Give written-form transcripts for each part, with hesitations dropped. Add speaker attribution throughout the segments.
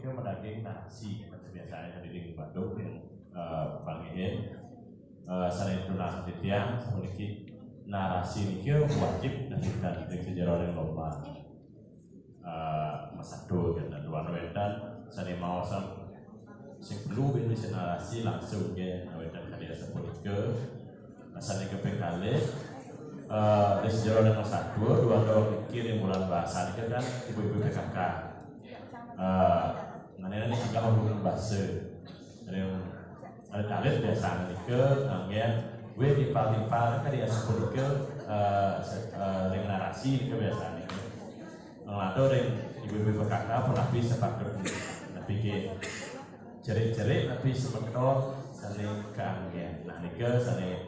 Speaker 1: itu mendaging narasi biasanya dari Bandung yang panggilin selain itu narasi tiang memiliki narasi ini wajib dan sejarah yang lomba masado dan dua wedan seni mau sam sing perlu bisa narasi langsung ke wedan kalian sepolitike asal ke pekale di sejarah yang masado dua kirim bulan bahasa ini kan ibu-ibu PKK mana ini juga hubungan bahasa yang ada talit biasa ke angin gue dipal-dipal kan dia sepolitike dengan narasi itu biasa atau yang ibu-ibu PKK pernah bisa pakai tapi ke cerit-cerit tapi sementara saling keangin nah ini ke saling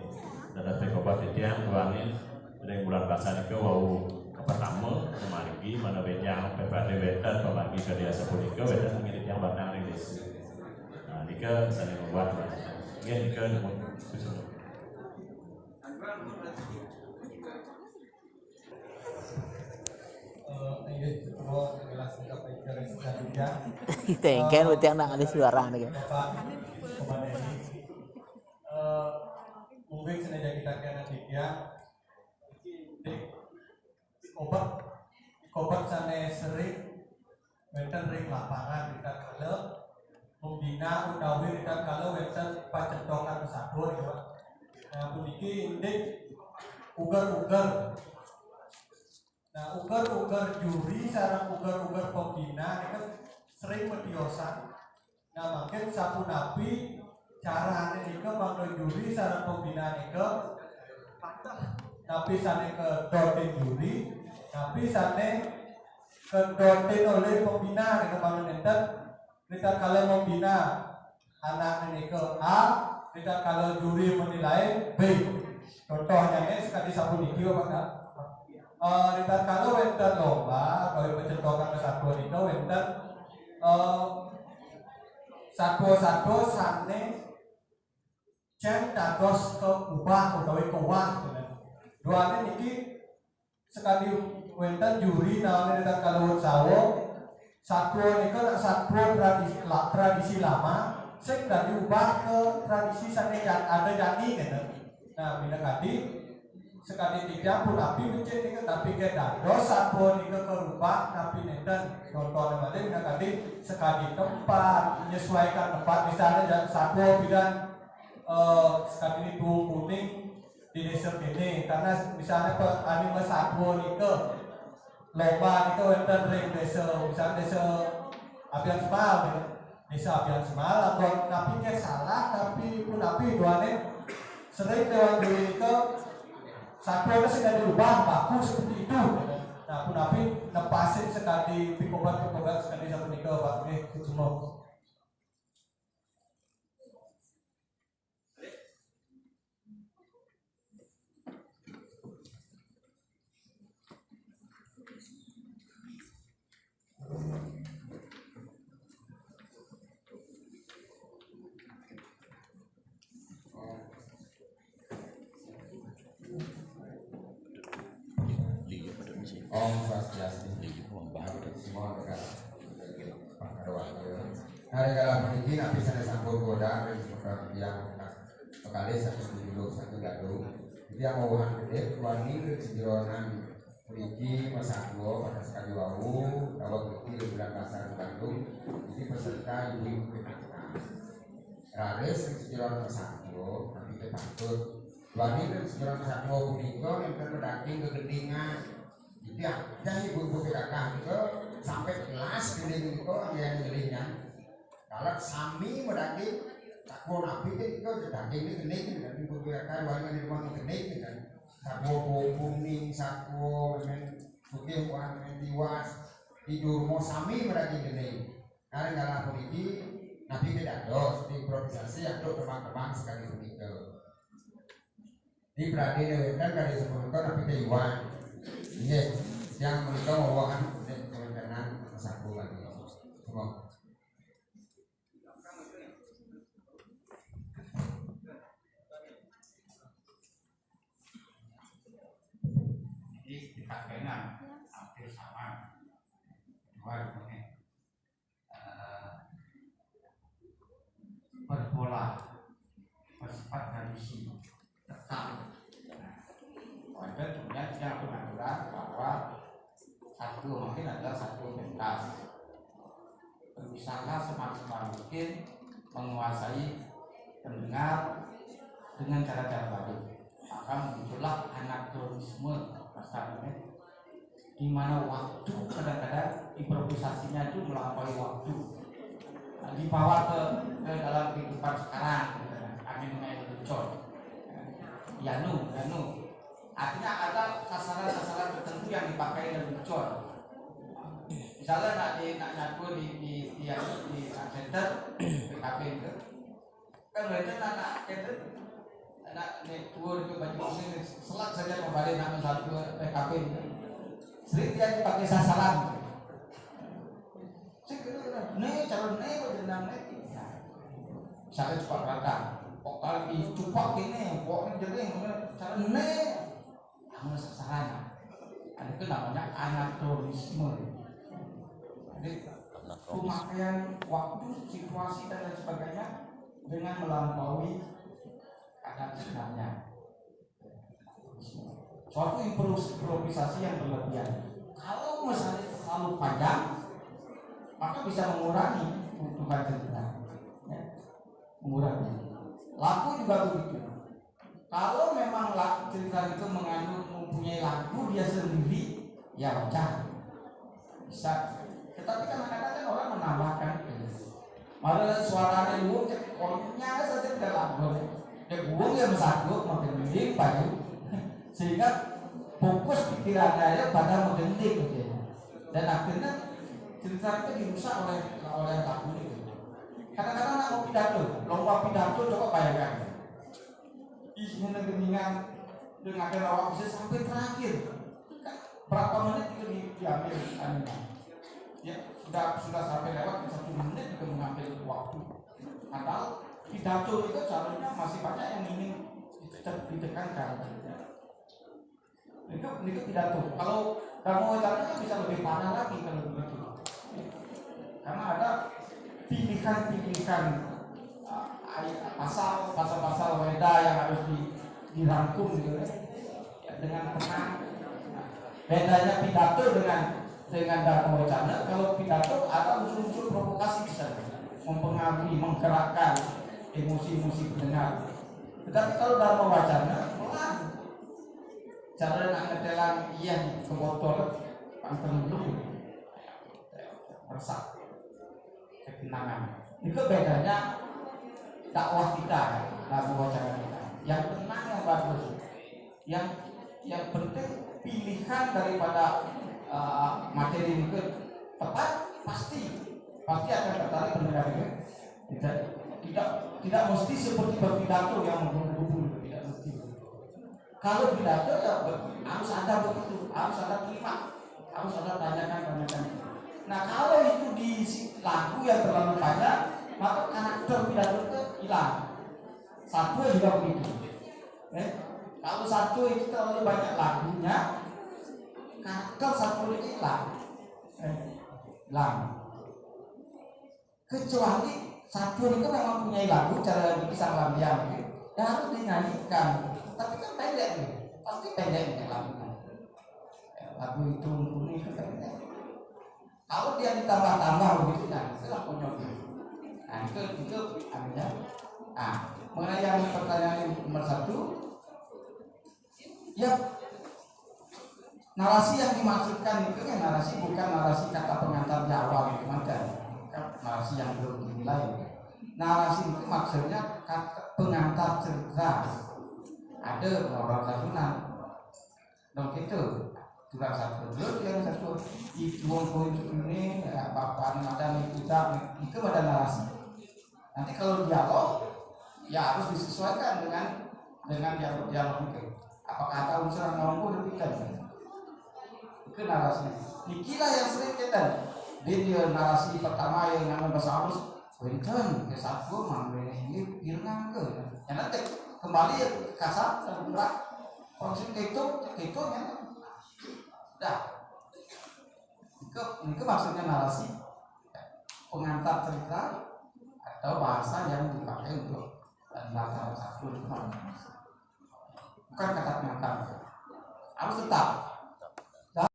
Speaker 1: ada pekobat itu yang buangin dari bulan bahasa ini ke wow pertama kemarin mana yang PPD wedan pembagi ke dia sepuluh ke wedan ingin yang batang rilis nah ini ke saling membuat ini ke susun
Speaker 2: Tengken berarti anak ada suara nih kan.
Speaker 3: Mungkin sengaja kita kena tiga obat sana sering wenten ring lapangan kita kalau membina utawi kita kalau wenten pacentongan sabun ya. Nah puniki indik ugar-ugar. Nah ugar-ugar juri sareng ugar-ugar pembina itu sering mediosan. Nah makin sapu nabi cara ini ke bangga juri sareng pembina ini ke tapi sana ke dotin juri tapi sana ke dotin oleh pembina dengan bangga nenten kita kalau membina anak ini ke A kita kalau juri menilai B contohnya ini sekali sapu niki apa kita kalau wenten lomba kalau mencetakkan kesatuan itu wenten satu-satu sana ceng dados ke ubah utawi keuang dua niki sekali wenten juri namanya kita kalau sawo satuan itu satuan tradisi lama sing dan diubah ke tradisi sana yang ada jadi gitu. Nah bila kali sekali tidak pun api mencet ini tapi ke dados satuan itu kerubah tapi nenten contohnya mana bila kali sekali tempat menyesuaikan tempat misalnya satu bidang sekali itu kuning di desa ini karena misalnya anime satu itu lomba itu enten ring desa misalnya desa Abian Semal desa Abian Semal atau tapi kayak salah tapi pun tapi duanya sering dewan diri itu satu itu sudah dirubah bagus seperti itu nah pun tapi nepasin sekali pikobat sekali satu nikah pak semua
Speaker 4: Om Swastiastu semua dekat hari kala peniki nabi sana sampur goda yang sekali satu dulu satu gaduh dia mau gede wangi ke sejeronan peniki masakwo pada sekali wau kalau peniki di bulan pasar Bandung jadi peserta ibu raris ke sejeronan masakwo nanti ke pantut wangi ke sejeronan masakwo puniko yang berdaging kegendingan jadi ada ibu-ibu PKK itu sampai kelas geling itu yang gelingnya kalau sami mendaki takwo nabi itu daging ini geling dan ibu PKK warga di rumah geling dan takwo kuning sakwo men putih warna men tiwas tidur mau sami mendaki geling hari kala puniki nabi tidak dos di improvisasi atau teman-teman sekali begitu di berarti wetan kali sebelum itu nabi Taiwan ini yang mereka membawakan kementerian satu lagi semua.
Speaker 5: Jadi kita kenal hampir sama dua ini tradisi rekam. Ada kemudian yang pengaturan bahwa satu mungkin adalah satu pentas. Berusaha semaksimal mungkin menguasai pendengar dengan cara-cara baru. Maka muncullah anakronisme pasalnya, di mana waktu kadang-kadang improvisasinya itu melampaui waktu. Nah, dibawa ke dalam kehidupan sekarang, angin lucon, yanu. Artinya ada sasaran-sasaran tertentu yang dipakai dan lucon. Misalnya nak nyaku di center PKP itu kan mereka nak center nak tour ke baju muslim selak saja kembali nak satu PKP itu sering dia dipakai sasaran. Nih calon nih berjenang nih saya cepat rata pokoknya dicupak ini pokoknya jadi calon nih kamu sasaran. Itu namanya anakronisme. Jadi pemakaian waktu, situasi dan lain sebagainya dengan melampaui adat sebenarnya. Suatu improvisasi yang berlebihan. Kalau misalnya terlalu panjang, maka bisa mengurangi kebutuhan cerita. Ya, mengurangi. Lagu juga begitu. Kalau memang cerita itu mengandung mempunyai lagu dia sendiri, ya wajar bisa. Tetapi kadang-kadang orang menambahkan malah suaranya luwung, orangnya saja tidak lagu. Dia buang yang satu menggending padu, sehingga fokus pikirannya pada menggending gitu. Dan akhirnya cerita itu dirusak oleh lagu itu. Kadang-kadang nak mau pidato, lomba pidato coba bayangkan. Isinya gendingan dengan awak bisa sampai terakhir. Berapa menit itu diambil anehnya. Ya sudah sampai lewat 1 menit juga mengambil waktu. Padahal pidato itu caranya masih banyak yang ingin ditekankan. Itu pidato. Kalau kamu caranya bisa lebih parah lagi kalau begitu. Karena ada pilihan pasal-pasal weda yang harus dirangkum gitu ya, dengan tenang. Bedanya pidato dengan dakwah wacana, kalau pidato ada unsur-unsur provokasi bisa mempengaruhi, menggerakkan emosi-emosi pendengar. Tetapi kalau dakwah wacana pelan, cara nak ngetelan iya ke botol panteng dulu, meresap ketenangan. Itu bedanya dakwah kita, dakwah wacana kita. Yang tenang, yang bagus, yang penting pilihan daripada materi itu tepat, pasti akan tertarik pendengar itu. Tidak mesti seperti berpidato yang menggugur, tidak mesti. Kalau pidato ya harus ada begitu, harus ada kalimat, harus ada tanyakan. Nah kalau itu di lagu yang terlalu panjang, maka karakter pidato itu hilang. Satu juga begitu. Kalau satu itu terlalu banyak lagunya, karakter satu itu hilang. Kecuali satu itu memang punya lagu cara berkisah lambiang, ya harus dinyanyikan. Tapi kan pendek nih, pasti pendek lagunya. Lagu itu mumpuni itu pendek. Kalau dia ditambah-tambah begitu, nah itulah konyol. Nah itu artinya. Nah mengenai yang pertanyaan nomor 1, ya narasi yang dimaksudkan itu kan narasi bukan narasi kata pengantar Jawa gitu kan, narasi yang belum dimulai. Narasi itu maksudnya kata pengantar cerita. Ada orang satunan, dong itu curang satu dulu yang satu itu ini bapak ada itu ada narasi. Nanti kalau dialog ya harus disesuaikan dengan dialog itu. Apakah ada unsur yang mampu demikian? Itu narasinya. Ikilah yang sering kita dia narasi pertama yang namanya bahasa halus Winton ke satu mampu ini bilang ke yang nanti kembali kasar dan berat konsep itu ya dah itu maksudnya narasi pengantar cerita atau bahasa yang dipakai untuk dilaksanakan satu bukan kata penangkap harus tetap